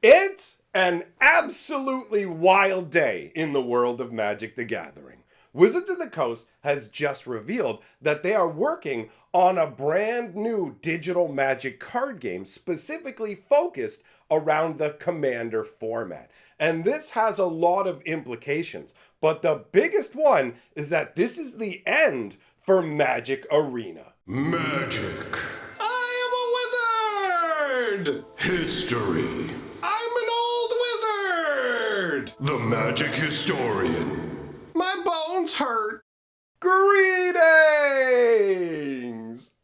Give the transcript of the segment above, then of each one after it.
It's an absolutely wild day in the world of Magic the Gathering. Wizards of the Coast has just revealed that they are working on a brand new digital Magic card game specifically focused around the Commander format. And this has a lot of implications, but the biggest one is that this is the end for Magic Arena. Magic. I am a wizard! History. I'm an old wizard! The Magic Historian. My bones hurt. Greetings,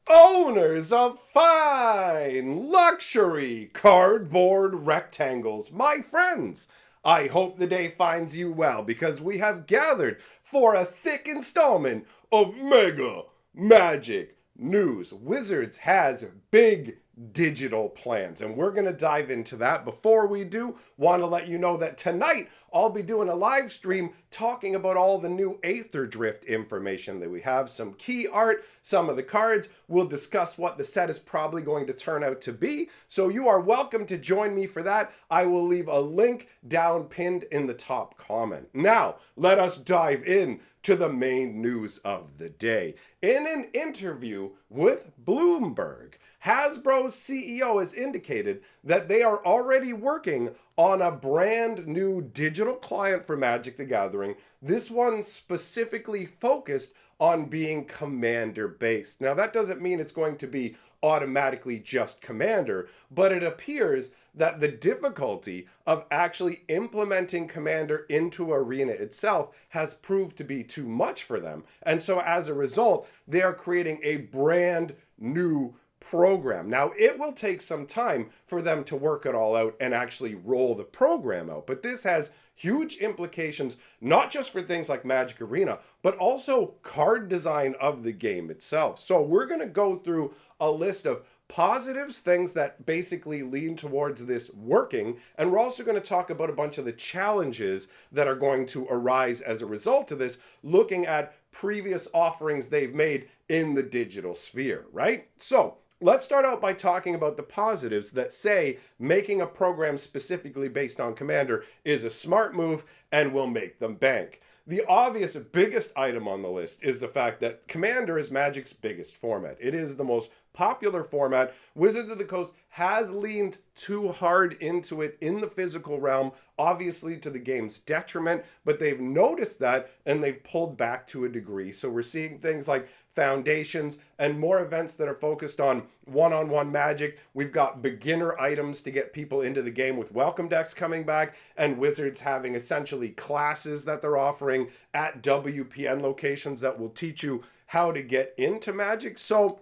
owners of fine luxury cardboard rectangles, my friends. I hope the day finds you well because we have gathered for a thick installment of Mega Magic News. Wizards has big digital plans, and we're going to dive into that. Before we do, want to let you know that tonight I'll be doing a live stream talking about all the new Aether Drift information that we have, some key art, some of the cards. We'll discuss what the set is probably going to turn out to be, so you are welcome to join me for that. I will leave a link down pinned in the top comment. Now, let us dive in to the main news of the day. In an interview with Bloomberg, Hasbro's CEO has indicated that they are already working on a brand new digital client for Magic the Gathering. This one specifically focused on being Commander based. Now that doesn't mean it's going to be automatically just Commander, but it appears that the difficulty of actually implementing Commander into Arena itself has proved to be too much for them. And so as a result, they are creating a brand new program. Now, it will take some time for them to work it all out and actually roll the program out, but this has huge implications, not just for things like Magic Arena, but also card design of the game itself. So we're going to go through a list of positives, things that basically lean towards this working, and we're also going to talk about a bunch of the challenges that are going to arise as a result of this, looking at previous offerings they've made in the digital sphere, right? So let's start out by talking about the positives that say making a program specifically based on Commander is a smart move and will make them bank. The obvious biggest item on the list is the fact that Commander is Magic's biggest format. It is the most popular format. Wizards of the Coast has leaned too hard into it in the physical realm, obviously to the game's detriment, but they've noticed that and they've pulled back to a degree. So we're seeing things like Foundations and more events that are focused on one-on-one Magic. We've got beginner items to get people into the game with welcome decks coming back, and Wizards having essentially classes that they're offering at WPN locations that will teach you how to get into Magic. So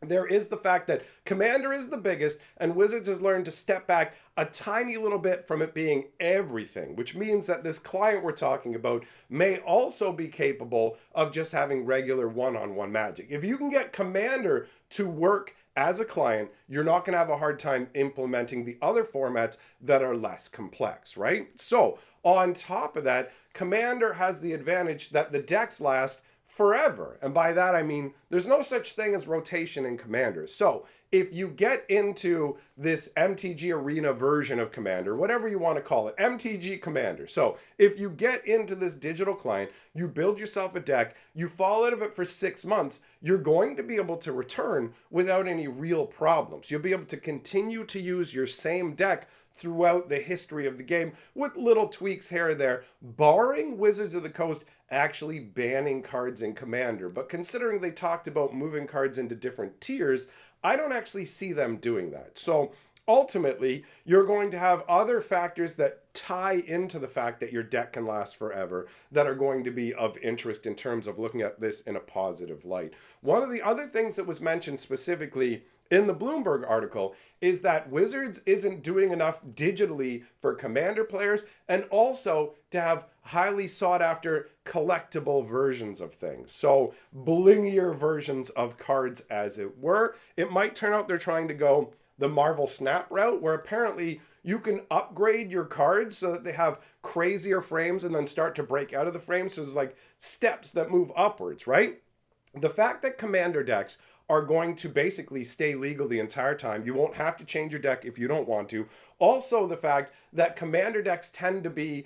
there is the fact that Commander is the biggest, and Wizards has learned to step back a tiny little bit from it being everything, which means that this client we're talking about may also be capable of just having regular one-on-one Magic. If you can get Commander to work as a client, you're not going to have a hard time implementing the other formats that are less complex, right? So on top of that, Commander has the advantage that the decks last forever. And by that, I mean, there's no such thing as rotation in Commander. So if you get into this MTG Arena version of Commander, whatever you want to call it, MTG Commander. So if you get into this digital client, you build yourself a deck, you fall out of it for 6 months, you're going to be able to return without any real problems. You'll be able to continue to use your same deck throughout the history of the game with little tweaks here or there, barring Wizards of the Coast actually banning cards in Commander. But considering they talked about moving cards into different tiers, I don't actually see them doing that. So ultimately, you're going to have other factors that tie into the fact that your deck can last forever that are going to be of interest in terms of looking at this in a positive light. One of the other things that was mentioned specifically in the Bloomberg article is that Wizards isn't doing enough digitally for Commander players, and also to have highly sought after collectible versions of things. So blingier versions of cards, as it were. It might turn out they're trying to go the Marvel Snap route, where apparently you can upgrade your cards so that they have crazier frames and then start to break out of the frame. So there's like steps that move upwards, right? The fact that Commander decks are going to basically stay legal the entire time. You won't have to change your deck if you don't want to. Also, the fact that commander decks tend to be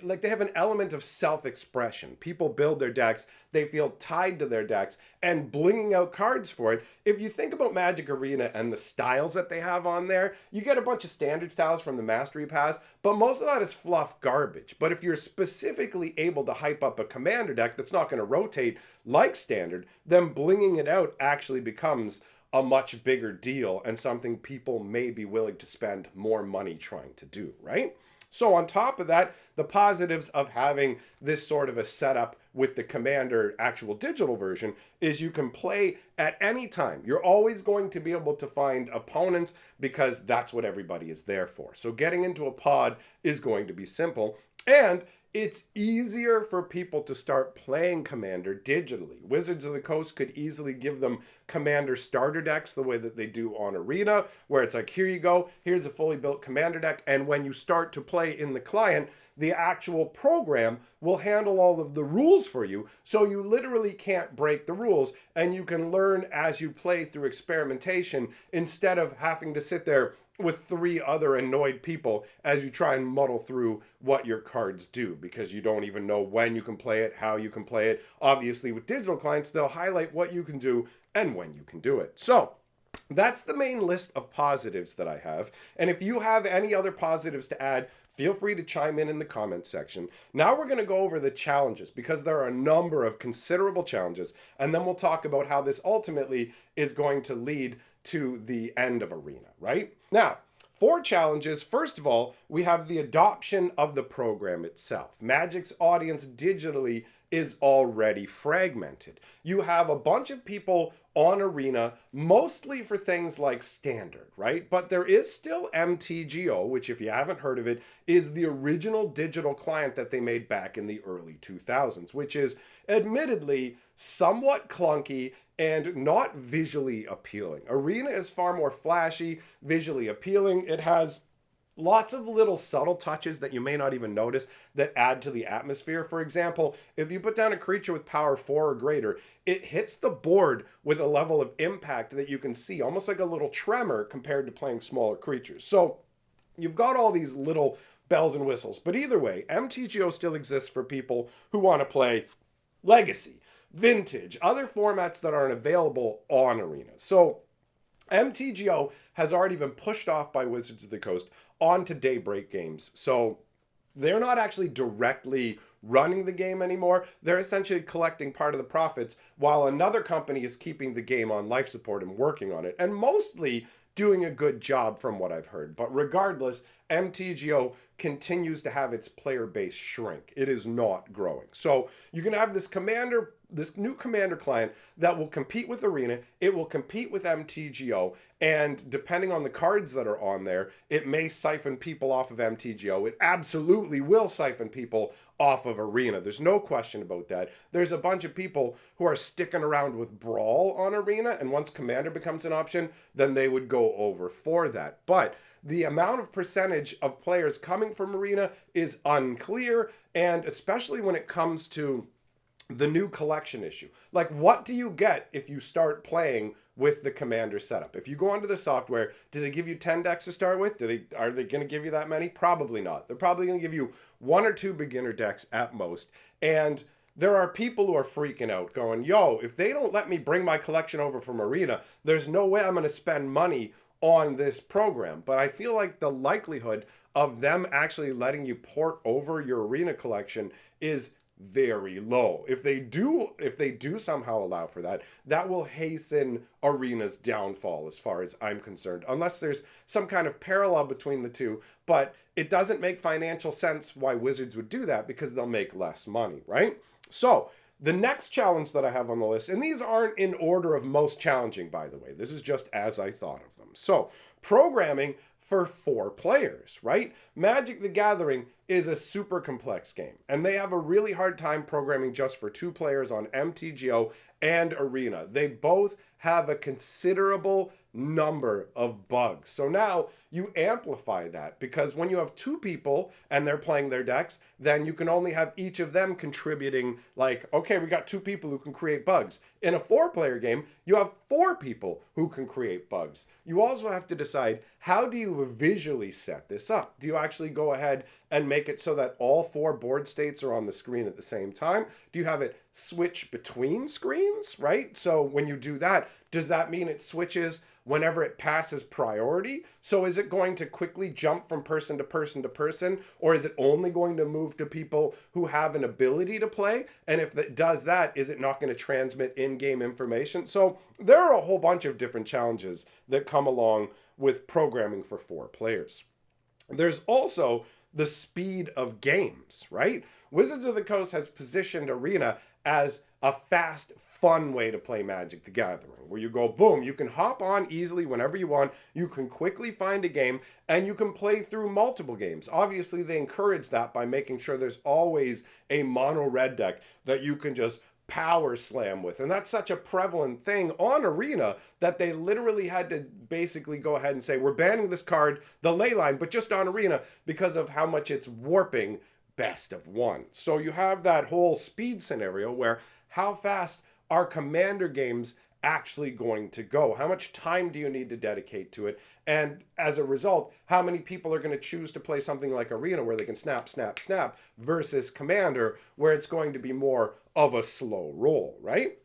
like they have an element of self-expression. People build their decks, they feel tied to their decks, and blinging out cards for it. If you think about Magic Arena and the styles that they have on there, you get a bunch of standard styles from the Mastery Pass, but most of that is fluff garbage. But if you're specifically able to hype up a commander deck that's not going to rotate like standard, then blinging it out actually becomes a much bigger deal and something people may be willing to spend more money trying to do, right? So on top of that, the positives of having this sort of a setup with the Commander actual digital version is you can play at any time. You're always going to be able to find opponents because that's what everybody is there for. So getting into a pod is going to be simple, and it's easier for people to start playing Commander digitally. Wizards of the Coast could easily give them Commander starter decks the way that they do on Arena, where it's like, here you go, here's a fully built Commander deck, and when you start to play in the client, the actual program will handle all of the rules for you, so you literally can't break the rules, and you can learn as you play through experimentation instead of having to sit there with 3 other annoyed people as you try and muddle through what your cards do, because you don't even know when you can play it, how you can play it. Obviously, with digital clients, they'll highlight what you can do and when you can do it. So that's the main list of positives that I have. And if you have any other positives to add, feel free to chime in the comments section. Now we're going to go over the challenges, because there are a number of considerable challenges, and then we'll talk about how this ultimately is going to lead to the end of Arena, right? Now, 4 challenges. First of all, we have the adoption of the program itself. Magic's audience digitally is already fragmented. You have a bunch of people on Arena, mostly for things like Standard, right? But there is still MTGO, which, if you haven't heard of it, is the original digital client that they made back in the early 2000s, which is admittedly somewhat clunky and not visually appealing. Arena is far more flashy, visually appealing. It has lots of little subtle touches that you may not even notice that add to the atmosphere. For example, if you put down a creature with power 4 or greater, it hits the board with a level of impact that you can see, almost like a little tremor compared to playing smaller creatures. So you've got all these little bells and whistles. But either way, MTGO still exists for people who want to play Legacy, Vintage, other formats that aren't available on Arena. So MTGO has already been pushed off by Wizards of the Coast onto Daybreak Games. So they're not actually directly running the game anymore. They're essentially collecting part of the profits while another company is keeping the game on life support and working on it, and mostly doing a good job from what I've heard. But regardless, MTGO continues to have its player base shrink. It is not growing. So you can have this new Commander client that will compete with Arena, it will compete with MTGO, and depending on the cards that are on there, it may siphon people off of MTGO. It absolutely will siphon people off of Arena. There's no question about that. There's a bunch of people who are sticking around with Brawl on Arena, and once Commander becomes an option, then they would go over for that. But the amount of percentage of players coming from Arena is unclear, and especially when it comes to the new collection issue. Like, what do you get if you start playing with the Commander setup? If you go onto the software, do they give you 10 decks to start with? Are they going to give you that many? Probably not. They're probably going to give you 1 or 2 beginner decks at most. And there are people who are freaking out going, yo, if they don't let me bring my collection over from Arena, there's no way I'm going to spend money on this program. But I feel like the likelihood of them actually letting you port over your Arena collection is very low. If they do somehow allow for that, that will hasten Arena's downfall as far as I'm concerned, unless there's some kind of parallel between the two. But it doesn't make financial sense why Wizards would do that, because they'll make less money, right? So the next challenge that I have on the list, and these aren't in order of most challenging, by the way, this is just as I thought of them. So programming for 4 players, right? Magic the Gathering is a super complex game, and they have a really hard time programming just for 2 players on MTGO and Arena. They both have a considerable number of bugs. So now you amplify that, because when you have two people and they're playing their decks, then you can only have each of them contributing, like, okay, we got two people who can create bugs. In a 4-player game, you have 4 people who can create bugs. You also have to decide, how do you visually set this up? Do you actually go ahead and make it so that all 4 board states are on the screen at the same time? Do you have it switch between screens, right? So when you do that, does that mean it switches whenever it passes priority? So is it going to quickly jump from person to person to person, or is it only going to move to people who have an ability to play? And if it does that, is it not going to transmit in-game information? So there are a whole bunch of different challenges that come along with programming for 4 players. There's also the speed of games, right? Wizards of the Coast has positioned Arena as a fast, fun way to play Magic the Gathering, where you go, boom, you can hop on easily whenever you want, you can quickly find a game, and you can play through multiple games. Obviously, they encourage that by making sure there's always a mono red deck that you can just power slam with. And that's such a prevalent thing on Arena that they literally had to basically go ahead and say, we're banning this card, the ley line, but just on Arena, because of how much it's warping best of one. So you have that whole speed scenario where how fast are Commander games actually going to go? How much time do you need to dedicate to it? And as a result, how many people are going to choose to play something like Arena where they can snap, snap, snap, versus Commander where it's going to be more of a slow roll, right?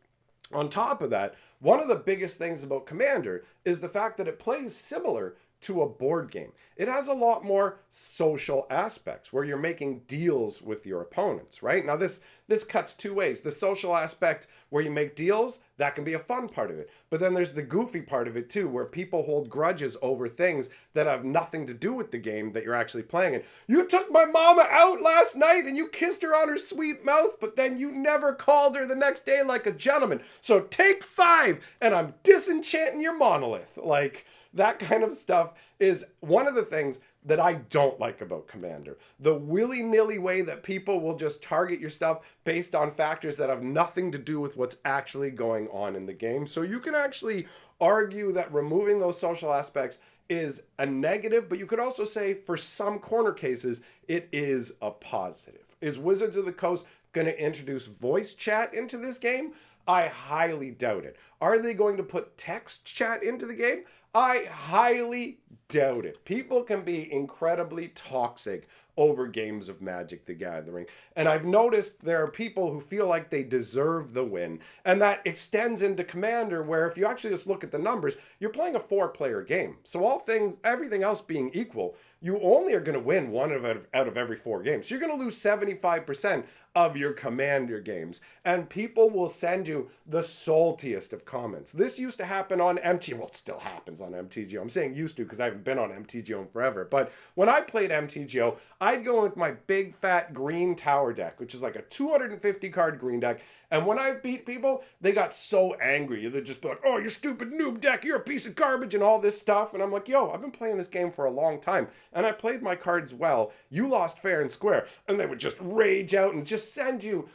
On top of that, one of the biggest things about Commander is the fact that it plays similar to a board game. It has a lot more social aspects where you're making deals with your opponents, right? Now this cuts 2 ways. The social aspect where you make deals, that can be a fun part of it. But then there's the goofy part of it too, where people hold grudges over things that have nothing to do with the game that you're actually playing in. You took my mama out last night and you kissed her on her sweet mouth, but then you never called her the next day like a gentleman. So take 5 and I'm disenchanting your monolith. Like, that kind of stuff is one of the things that I don't like about Commander. The willy-nilly way that people will just target your stuff based on factors that have nothing to do with what's actually going on in the game. So you can actually argue that removing those social aspects is a negative, but you could also say for some corner cases, it is a positive. Is Wizards of the Coast going to introduce voice chat into this game? I highly doubt it. Are they going to put text chat into the game? I highly doubt it. People can be incredibly toxic over games of Magic the Gathering. And I've noticed there are people who feel like they deserve the win. And that extends into Commander, where if you actually just look at the numbers, you're playing a 4-player game. So everything else being equal, you only are going to win one out of every 4 games. So you're going to lose 75% of your Commander games. And people will send you the saltiest of comments. This used to happen on MTGO. Well, it still happens on MTGO. I'm saying used to because I haven't been on MTGO in forever. But when I played MTGO, I'd go with my big fat green tower deck, which is like a 250 card green deck. And when I beat people, they got so angry. They'd just be like, oh, you stupid noob deck, you're a piece of garbage and all this stuff. And I'm like, yo, I've been playing this game for a long time. And I played my cards well. You lost fair and square. And they would just rage out and just send you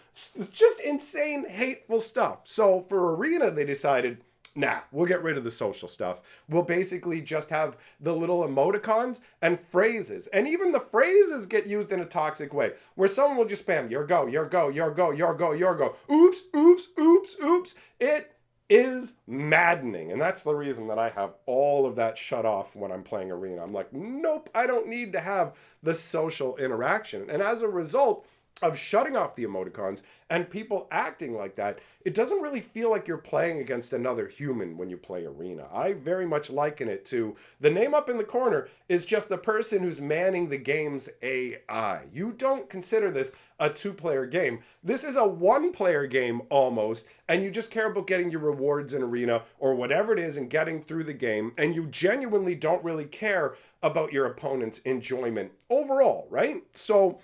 just insane, hateful stuff. So for Arena, they decided, nah, we'll get rid of the social stuff. We'll basically just have the little emoticons and phrases. And even the phrases get used in a toxic way, where someone will just spam, your go, your go, your go, your go, your go. Oops, oops, oops, oops. It is maddening. And that's the reason that I have all of that shut off when I'm playing Arena. I'm like, nope, I don't need to have the social interaction. And as a result of shutting off the emoticons and people acting like that, it doesn't really feel like you're playing against another human when you play Arena. I very much liken it to the name up in the corner is just the person who's manning the game's AI. You don't consider this a 2-player game. This is a 1-player game almost, and you just care about getting your rewards in Arena or whatever it is and getting through the game, and you genuinely don't really care about your opponent's enjoyment overall, right? So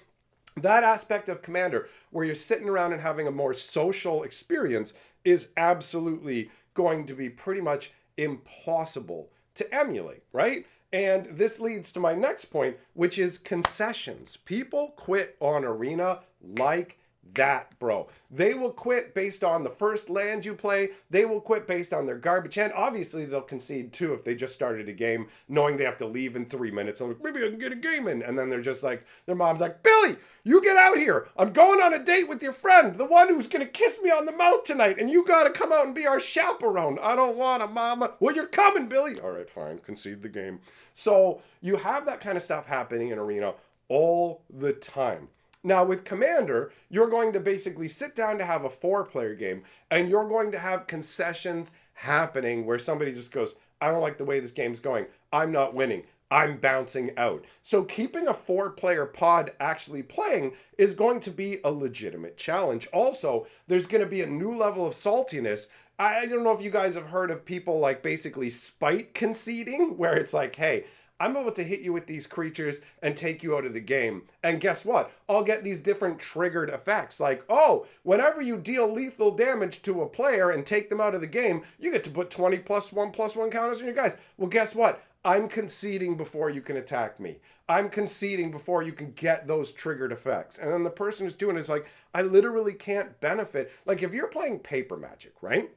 that aspect of Commander, where you're sitting around and having a more social experience, is absolutely going to be pretty much impossible to emulate, right? And this leads to my next point, which is concessions. People quit on Arena like that, bro. They will quit based on the first land you play. They will quit based on their garbage hand. Obviously, they'll concede too if they just started a game knowing they have to leave in 3 minutes. I'm like, maybe I can get a game in. And then they're just like, their mom's like, Billy, you get out here. I'm going on a date with your friend, the one who's going to kiss me on the mouth tonight. And you got to come out and be our chaperone. I don't want to, mama. Well, you're coming, Billy. All right, fine. Concede the game. So you have that kind of stuff happening in Arena all the time. Now, with Commander, you're going to basically sit down to have a 4-player game, and you're going to have concessions happening where somebody just goes, I don't like the way this game's going. I'm not winning. I'm bouncing out. So keeping a 4-player pod actually playing is going to be a legitimate challenge. Also, there's going to be a new level of saltiness. I don't know if you guys have heard of people like basically spite conceding, where it's like, hey, I'm about to hit you with these creatures and take you out of the game. And guess what? I'll get these different triggered effects. Like, oh, whenever you deal lethal damage to a player and take them out of the game, you get to put 20 +1/+1 counters on your guys. Well, guess what? I'm conceding before you can attack me. I'm conceding before you can get those triggered effects. And then the person who's doing it is like, I literally can't benefit. Like if you're playing paper Magic, right?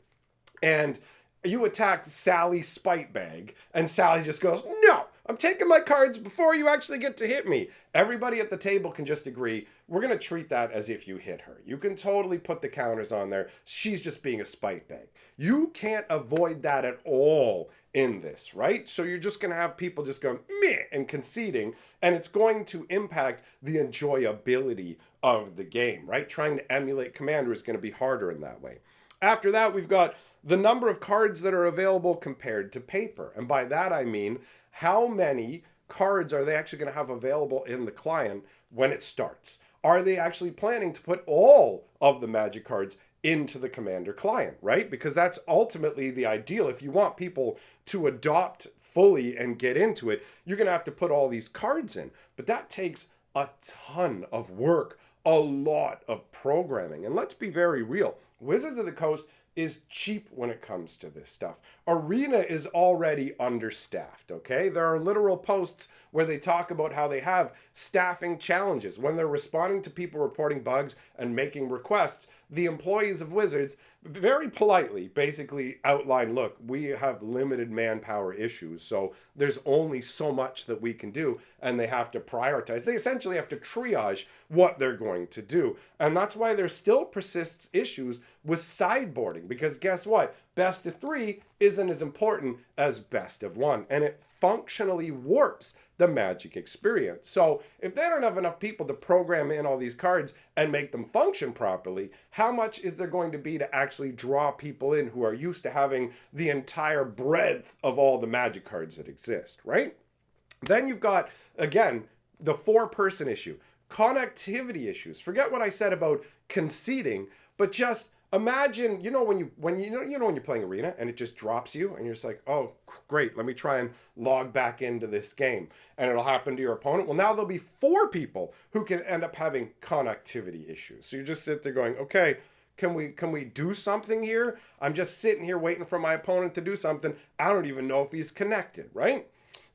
And you attack Sally's spite bag, and Sally just goes, no, I'm taking my cards before you actually get to hit me. Everybody at the table can just agree, we're going to treat that as if you hit her. You can totally put the counters on there. She's just being a spite bag. You can't avoid that at all in this, right? So you're just going to have people just going, meh, and conceding, and it's going to impact the enjoyability of the game, right? Trying to emulate Commander is going to be harder in that way. After that, we've got the number of cards that are available compared to paper. And by that I mean, how many cards are they actually going to have available in the client when it starts? Are they actually planning to put all of the Magic cards into the Commander client, right? Because that's ultimately the ideal. If you want people to adopt fully and get into it, you're going to have to put all these cards in. But that takes a ton of work, a lot of programming. And let's be very real. Wizards of the Coast is cheap when it comes to this stuff. Arena is already understaffed, okay? There are literal posts where they talk about how they have staffing challenges. When they're responding to people reporting bugs and making requests, the employees of Wizards very politely basically outline, look, we have limited manpower issues, so there's only so much that we can do, and they have to prioritize. They essentially have to triage what they're going to do. And that's why there still persists issues with sideboarding, because guess what? Best of 3 isn't as important as best of 1, and it functionally warps the Magic experience. So if they don't have enough people to program in all these cards and make them function properly, how much is there going to be to actually draw people in who are used to having the entire breadth of all the Magic cards that exist, right? Then you've got, again, the 4-person issue, connectivity issues. Forget what I said about conceding, but just imagine, when you're playing Arena and it just drops you and you're just like, oh, great, let me try and log back into this game. And it'll happen to your opponent. Well, now there'll be 4 people who can end up having connectivity issues. So you just sit there going, okay, can we do something here? I'm just sitting here waiting for my opponent to do something. I don't even know if he's connected, right?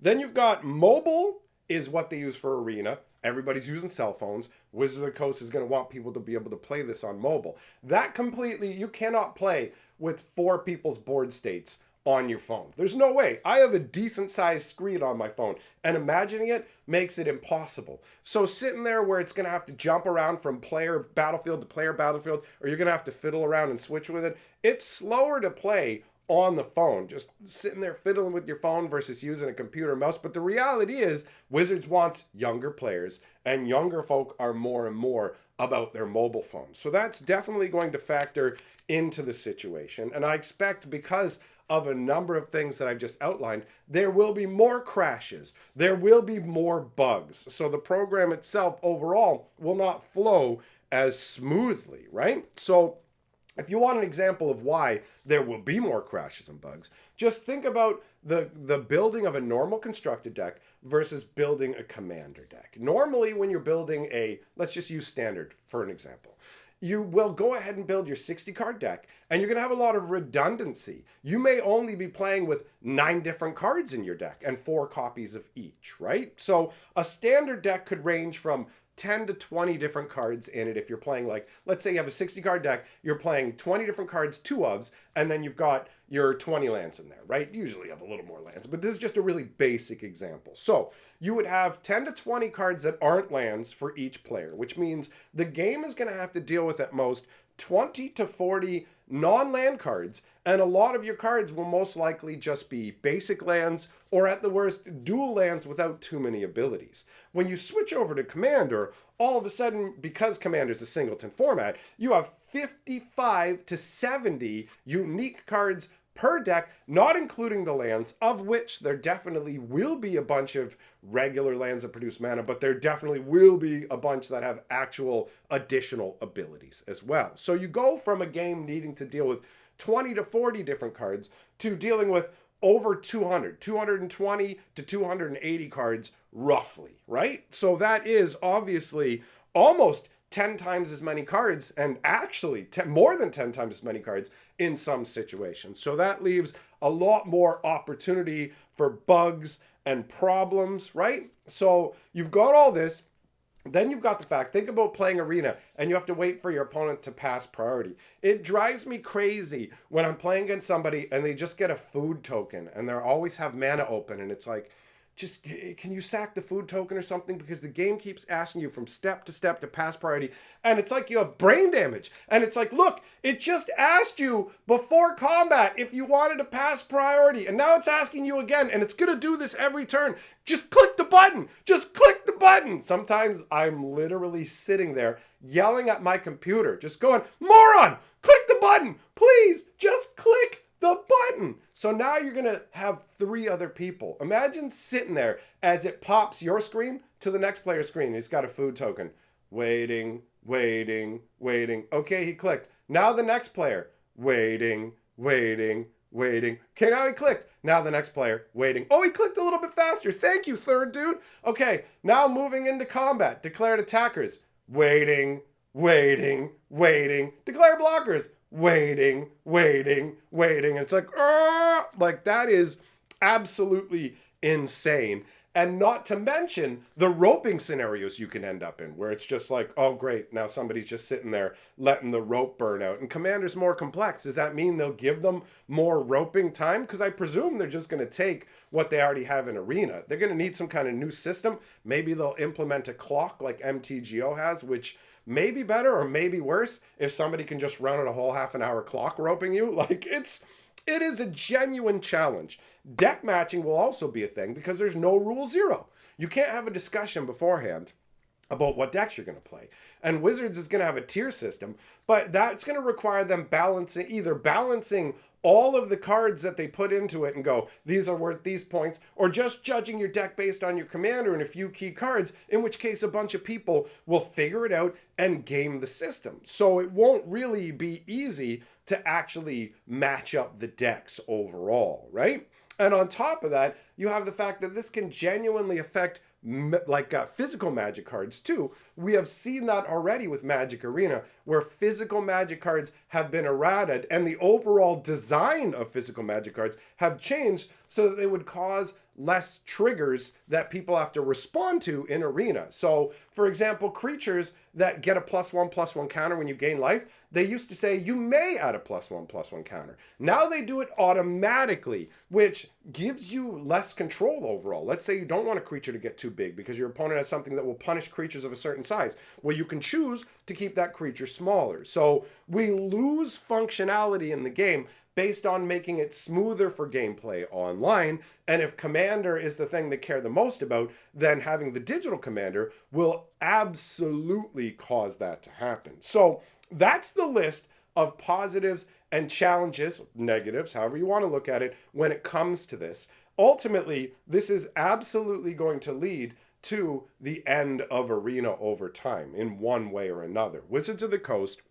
Then you've got mobile is what they use for Arena. Everybody's using cell phones. Wizards of the Coast is going to want people to be able to play this on mobile. That completely, you cannot play with 4 people's board states on your phone. There's no way. I have a decent sized screen on my phone, and imagining it makes it impossible. So sitting there where it's going to have to jump around from player battlefield to player battlefield, or you're going to have to fiddle around and switch with it, it's slower to play on the phone, just sitting there fiddling with your phone versus using a computer mouse. But the reality is Wizards wants younger players, and younger folk are more and more about their mobile phones. So that's definitely going to factor into the situation. And I expect, because of a number of things that I've just outlined, there will be more crashes. There will be more bugs. So the program itself overall will not flow as smoothly, right? So if you want an example of why there will be more crashes and bugs, just think about the building of a normal constructed deck versus building a Commander deck. Normally, when you're building let's just use Standard for an example. you will go ahead and build your 60 card deck, and you're going to have a lot of redundancy. You may only be playing with 9 different cards in your deck and 4 copies of each, right? So a standard deck could range from 10 to 20 different cards in it. If you're playing, like, let's say you have a 60 card deck, you're playing 20 different cards, 2 ofs, and then you've got your 20 lands in there, right? Usually you have a little more lands, but this is just a really basic example. So you would have 10 to 20 cards that aren't lands for each player, which means the game is going to have to deal with at most 20 to 40 non-land cards, and a lot of your cards will most likely just be basic lands, or at the worst, dual lands without too many abilities. When you switch over to Commander, all of a sudden, because Commander is a singleton format, you have 55 to 70 unique cards per deck, not including the lands, of which there definitely will be a bunch of regular lands that produce mana, but there definitely will be a bunch that have actual additional abilities as well. So you go from a game needing to deal with 20 to 40 different cards to dealing with over 220 to 280 cards roughly, right? So that is obviously almost 10 times as many cards, and actually more than 10 times as many cards in some situations. So that leaves a lot more opportunity for bugs and problems, right? So you've got all this. Then you've got the fact, think about playing Arena and you have to wait for your opponent to pass priority. It drives me crazy when I'm playing against somebody and they just get a food token and they always have mana open, and it's like, just, can you sack the food token or something? Because the game keeps asking you from step to pass priority. And it's like you have brain damage. And it's like, look, it just asked you before combat if you wanted to pass priority. And now it's asking you again. And it's going to do this every turn. Just click the button. Just click the button. Sometimes I'm literally sitting there yelling at my computer, just going, moron, click the button. Please, just click the button. So now you're going to have 3 other people. Imagine sitting there as it pops your screen to the next player's screen. He's got a food token. Waiting. Okay, he clicked. Now the next player. Waiting. Okay, now he clicked. Now the next player. Waiting. Oh, he clicked a little bit faster. Thank you, third dude. Okay, now moving into combat. Declared attackers. Waiting. Declare blockers. Waiting. And it's like that is absolutely insane. And not to mention the roping scenarios you can end up in, where it's just like, oh great, now somebody's just sitting there letting the rope burn out. And Commander's more complex. Does that mean they'll give them more roping time? Because I presume they're just going to take what they already have in Arena. They're going to need some kind of new system. Maybe they'll implement a clock like MTGO has, which may be better or maybe worse if somebody can just run at a whole half an hour clock roping you. Like, it is a genuine challenge. Deck matching will also be a thing because there's no rule 0. You can't have a discussion beforehand about what decks you're going to play. And Wizards is going to have a tier system, but that's going to require them balancing all of the cards that they put into it and go, these are worth these points, or just judging your deck based on your commander and a few key cards, in which case a bunch of people will figure it out and game the system. So it won't really be easy to actually match up the decks overall, right? And on top of that, you have the fact that this can genuinely affect physical Magic cards too. We have seen that already with Magic Arena, where physical Magic cards have been errated and the overall design of physical Magic cards have changed so that they would cause less triggers that people have to respond to in Arena. So, for example, creatures that get a +1/+1 counter when you gain life, they used to say you may add a +1/+1 counter. Now they do it automatically, which gives you less control overall. Let's say you don't want a creature to get too big because your opponent has something that will punish creatures of a certain size. Well, you can choose to keep that creature smaller. So we lose functionality in the game based on making it smoother for gameplay online. And if Commander is the thing they care the most about, then having the digital Commander will absolutely cause that to happen. So that's the list of positives and challenges, negatives, however you want to look at it, when it comes to this. Ultimately, this is absolutely going to lead to the end of Arena over time in one way or another. Wizards of the Coast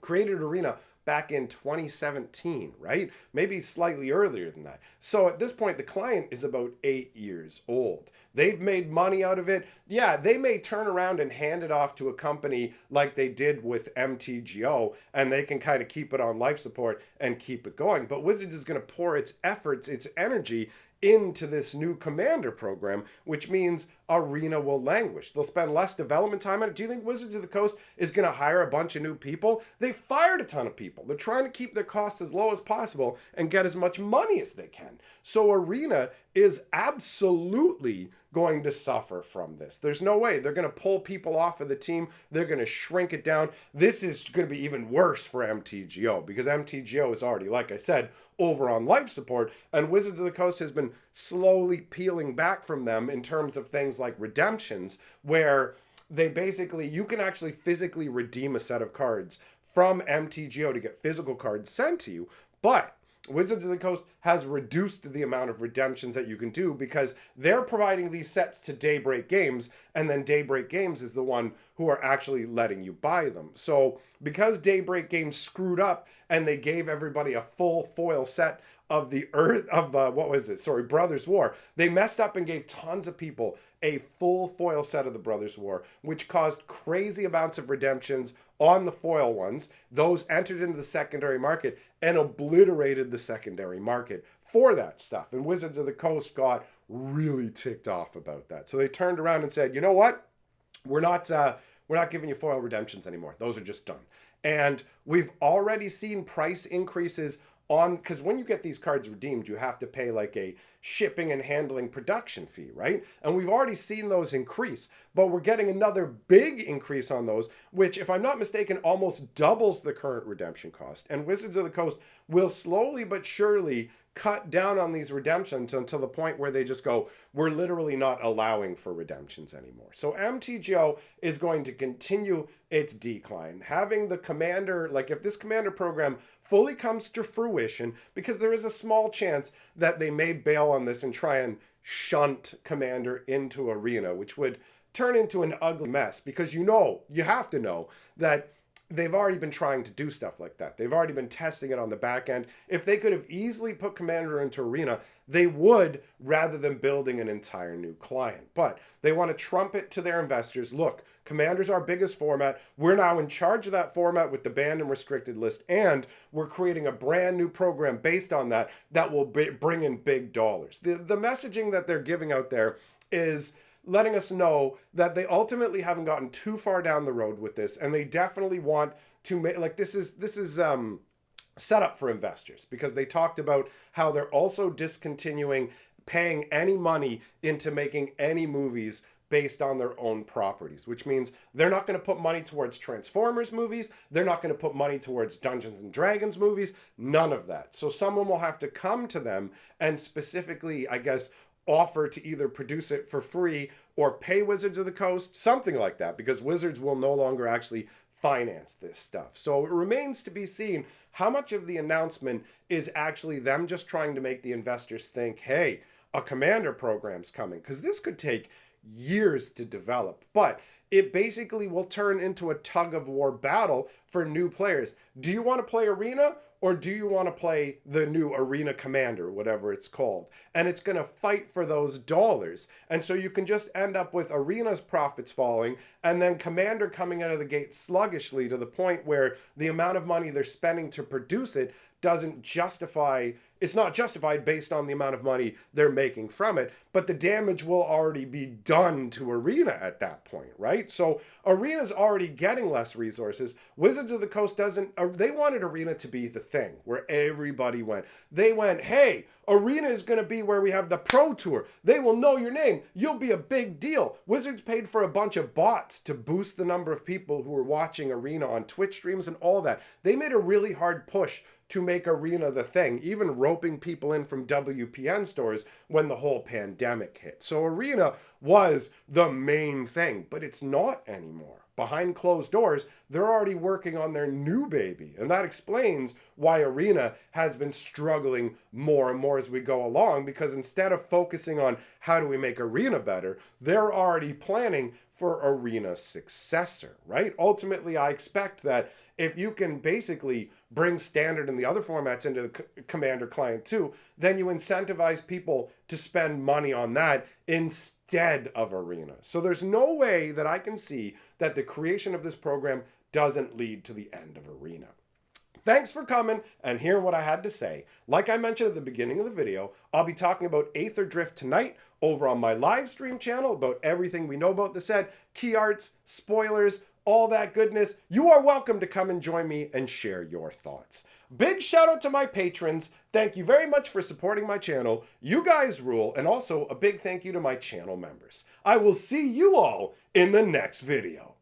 created Arena back in 2017, right? Maybe slightly earlier than that. So at this point, the client is about 8 years old. They've made money out of it. Yeah, they may turn around and hand it off to a company like they did with MTGO, and they can kind of keep it on life support and keep it going. But Wizards is going to pour its efforts, its energy into this new Commander program, which means Arena will languish. They'll spend less development time on it. Do you think Wizards of the Coast is going to hire a bunch of new people? They fired a ton of people. They're trying to keep their costs as low as possible and get as much money as they can. So Arena is absolutely going to suffer from this. There's no way. They're going to pull people off of the team. They're going to shrink it down. This is going to be even worse for MTGO because MTGO is already, like I said, over on life support, and Wizards of the Coast has been slowly peeling back from them in terms of things like redemptions, where they basically, you can actually physically redeem a set of cards from MTGO to get physical cards sent to you, but Wizards of the Coast has reduced the amount of redemptions that you can do because they're providing these sets to Daybreak Games, and then Daybreak Games is the one who are actually letting you buy them. So because Daybreak Games screwed up and they gave everybody a full foil set of the Brothers War, they messed up and gave tons of people a full foil set of the Brothers War, which caused crazy amounts of redemptions on the foil ones. Those entered into the secondary market and obliterated the secondary market for that stuff. And Wizards of the Coast got really ticked off about that. So they turned around and said, you know what? We're not giving you foil redemptions anymore. Those are just done. And we've already seen price increases on, because when you get these cards redeemed, you have to pay like a shipping and handling production fee, right? And we've already seen those increase, but we're getting another big increase on those, which, if I'm not mistaken, almost doubles the current redemption cost. And Wizards of the Coast will slowly but surely cut down on these redemptions until the point where they just go, we're literally not allowing for redemptions anymore. So MTGO is going to continue its decline. Having the Commander, like if this Commander program fully comes to fruition, because there is a small chance that they may bail on this and try and shunt Commander into Arena, which would turn into an ugly mess, because you have to know that they've already been trying to do stuff like that. They've already been testing it on the back end. If they could have easily put Commander into Arena, they would, rather than building an entire new client. But they want to trumpet to their investors, look, Commander's our biggest format. We're now in charge of that format with the banned and restricted list, and we're creating a brand new program based on that will bring in big dollars. The messaging that they're giving out there is letting us know that they ultimately haven't gotten too far down the road with this, and they definitely want to make, like, this is set up for investors, because they talked about how they're also discontinuing paying any money into making any movies based on their own properties, which means they're not going to put money towards Transformers movies. They're not going to put money towards Dungeons and Dragons movies, none of that. So someone will have to come to them and specifically, I guess, offer to either produce it for free or pay Wizards of the Coast, something like that, because Wizards will no longer actually finance this stuff. So it remains to be seen how much of the announcement is actually them just trying to make the investors think, hey, a Commander program's coming, because this could take years to develop, but it basically will turn into a tug-of-war battle for new players. Do you want to play Arena, or do you want to play the new Arena Commander, whatever it's called? And it's going to fight for those dollars. And so you can just end up with Arena's profits falling and then Commander coming out of the gate sluggishly, to the point where the amount of money they're spending to produce it doesn't justify, it's not justified based on the amount of money they're making from it, but the damage will already be done to Arena at that point, right? So Arena's already getting less resources. Wizards of the Coast they wanted Arena to be the thing where everybody went. They went, hey, Arena is going to be where we have the Pro Tour. They will know your name. You'll be a big deal. Wizards paid for a bunch of bots to boost the number of people who were watching Arena on Twitch streams and all that. They made a really hard push to make Arena the thing, even roping people in from WPN stores when the whole pandemic hit. So Arena was the main thing, but it's not anymore. Behind closed doors, they're already working on their new baby. And that explains why Arena has been struggling more and more as we go along, because instead of focusing on how do we make Arena better, they're already planning for Arena's successor, right? Ultimately, I expect that if you can basically bring Standard and the other formats into the Commander client too, then you incentivize people to spend money on that instead of Arena. So there's no way that I can see that the creation of this program doesn't lead to the end of Arena. Thanks for coming and hearing what I had to say. Like I mentioned at the beginning of the video, I'll be talking about Aether Drift tonight over on my live stream channel about everything we know about the set, key arts, spoilers, all that goodness. You are welcome to come and join me and share your thoughts. Big shout out to my patrons. Thank you very much for supporting my channel. You guys rule. And also a big thank you to my channel members. I will see you all in the next video.